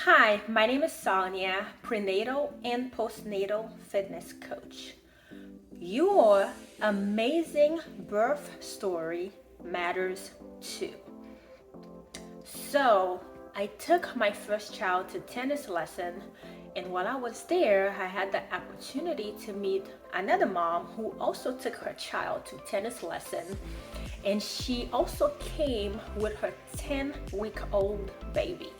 Hi, my name is Sarnia, prenatal and postnatal fitness coach. Your amazing birth story matters too. So, I took my first child to tennis lesson, and while I was there, I had the opportunity to meet another mom who also took her child to tennis lesson, and she also came with her 10-week-old baby.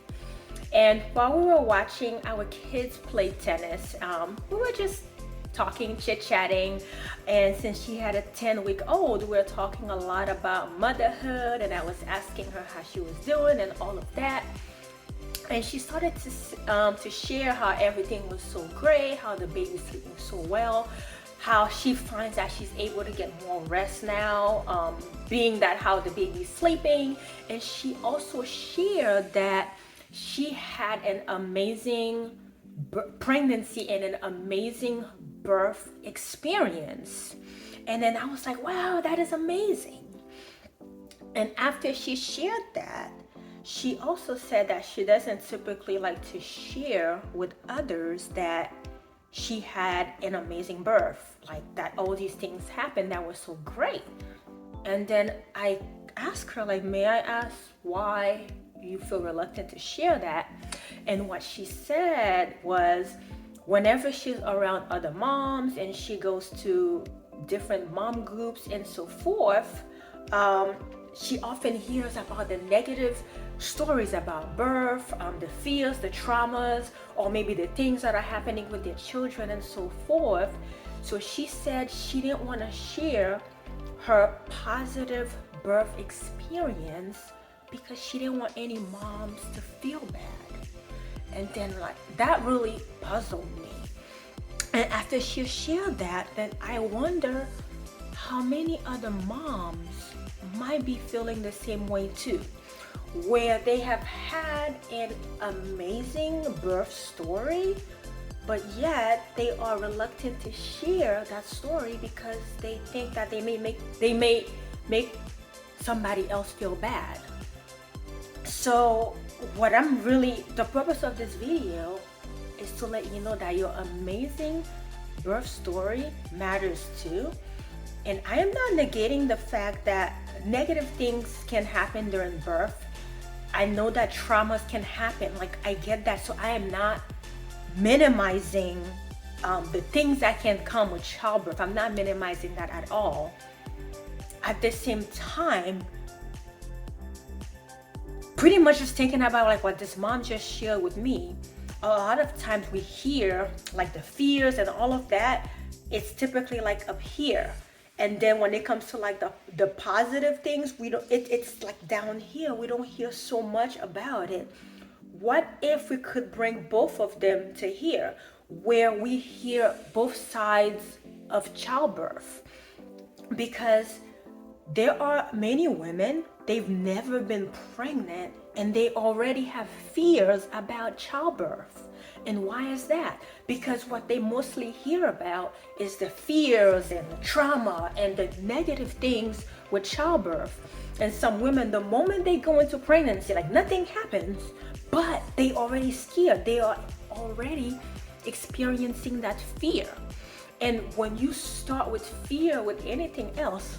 And while we were watching our kids play tennis, we were just talking, chit-chatting. And since she had a 10-week-old, we were talking a lot about motherhood, and I was asking her how she was doing and all of that. And she started to share how everything was so great, how the baby's sleeping so well, how she finds that she's able to get more rest now, being that how the baby's sleeping. And she also shared that she had an amazing pregnancy and an amazing birth experience. And then I was like, wow, that is amazing. And after she shared that, she also said that she doesn't typically like to share with others that she had an amazing birth, like that all these things happened that were so great. And then I asked her, like, may I ask why you feel reluctant to share that? And what she said was, whenever she's around other moms and she goes to different mom groups and so forth, she often hears about the negative stories about birth, the fears, the traumas, or maybe the things that are happening with their children and so forth. So she said she didn't want to share her positive birth experience because she didn't want any moms to feel bad. And then like that really puzzled me. And after she shared that, then I wonder how many other moms might be feeling the same way too, where they have had an amazing birth story, but yet they are reluctant to share that story because they think that they may make somebody else feel bad. So the purpose of this video is to let you know that your amazing birth story matters too. And I am not negating the fact that negative things can happen during birth. I know that traumas can happen, like I get that. So I am not minimizing the things that can come with childbirth. I'm not minimizing that at all. At the same time, pretty much just thinking about like what this mom just shared with me, a lot of times we hear like the fears and all of that, it's typically like up here. And then when it comes to like the positive things, it's like down here. We don't hear so much about it. What if we could bring both of them to here, where we hear both sides of childbirth? Because there are many women, they've never been pregnant and they already have fears about childbirth. And why is that? Because what they mostly hear about is the fears and the trauma and the negative things with childbirth. And some women, the moment they go into pregnancy, like nothing happens, but they already scared. They are already experiencing that fear. And when you start with fear with anything else,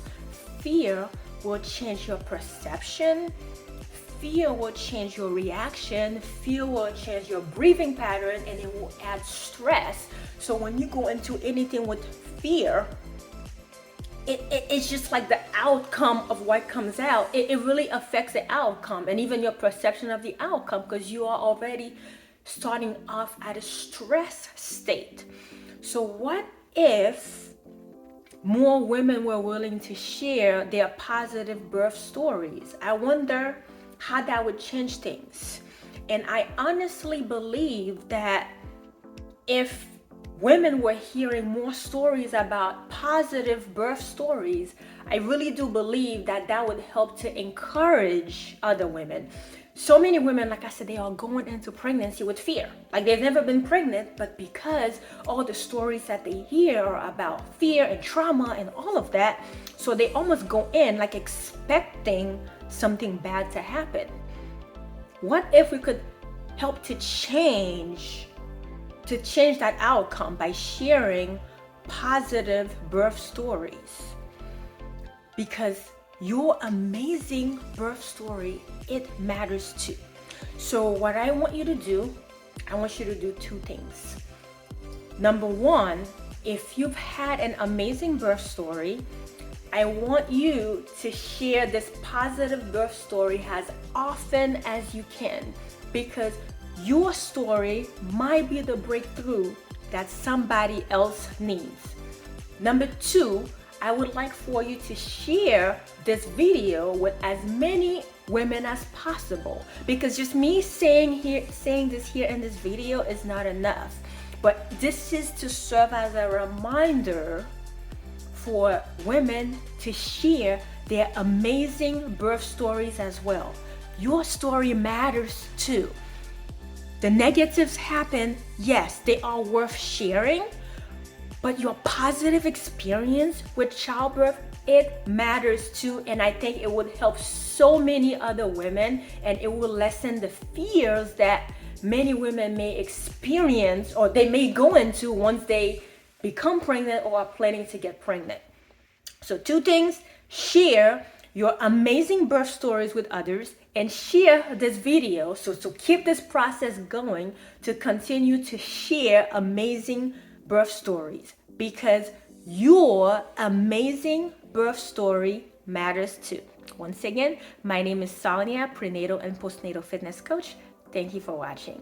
fear will change your perception. Fear will change your reaction. Fear will change your breathing pattern, and it will add stress. So when you go into anything with fear, it's just like the outcome of what comes out. It really affects the outcome and even your perception of the outcome, because you are already starting off at a stress state. So what if more women were willing to share their positive birth stories? I wonder how that would change things. And I honestly believe that if women were hearing more stories about positive birth stories, I really do believe that that would help to encourage other women. So many women, like I said, they are going into pregnancy with fear. Like they've never been pregnant, but because all the stories that they hear are about fear and trauma and all of that, so they almost go in like expecting something bad to happen. What if we could help to change that outcome by sharing positive birth stories. Because your amazing birth story, it matters too. So what I want you to do, I want you to do two things. Number one, if you've had an amazing birth story, I want you to share this positive birth story as often as you can, because your story might be the breakthrough that somebody else needs. Number two, I would like for you to share this video with as many women as possible, because just me saying this here in this video is not enough. But this is to serve as a reminder for women to share their amazing birth stories as well. Your story matters too. The negatives happen, yes, they are worth sharing, but your positive experience with childbirth, it matters too. And I think it would help so many other women, and it will lessen the fears that many women may experience or they may go into once they become pregnant or are planning to get pregnant. So two things: share your amazing birth stories with others and share this video. So keep this process going to continue to share amazing birth stories, because your amazing birth story matters too. Once again, my name is Sarnia, prenatal and postnatal fitness coach. Thank you for watching.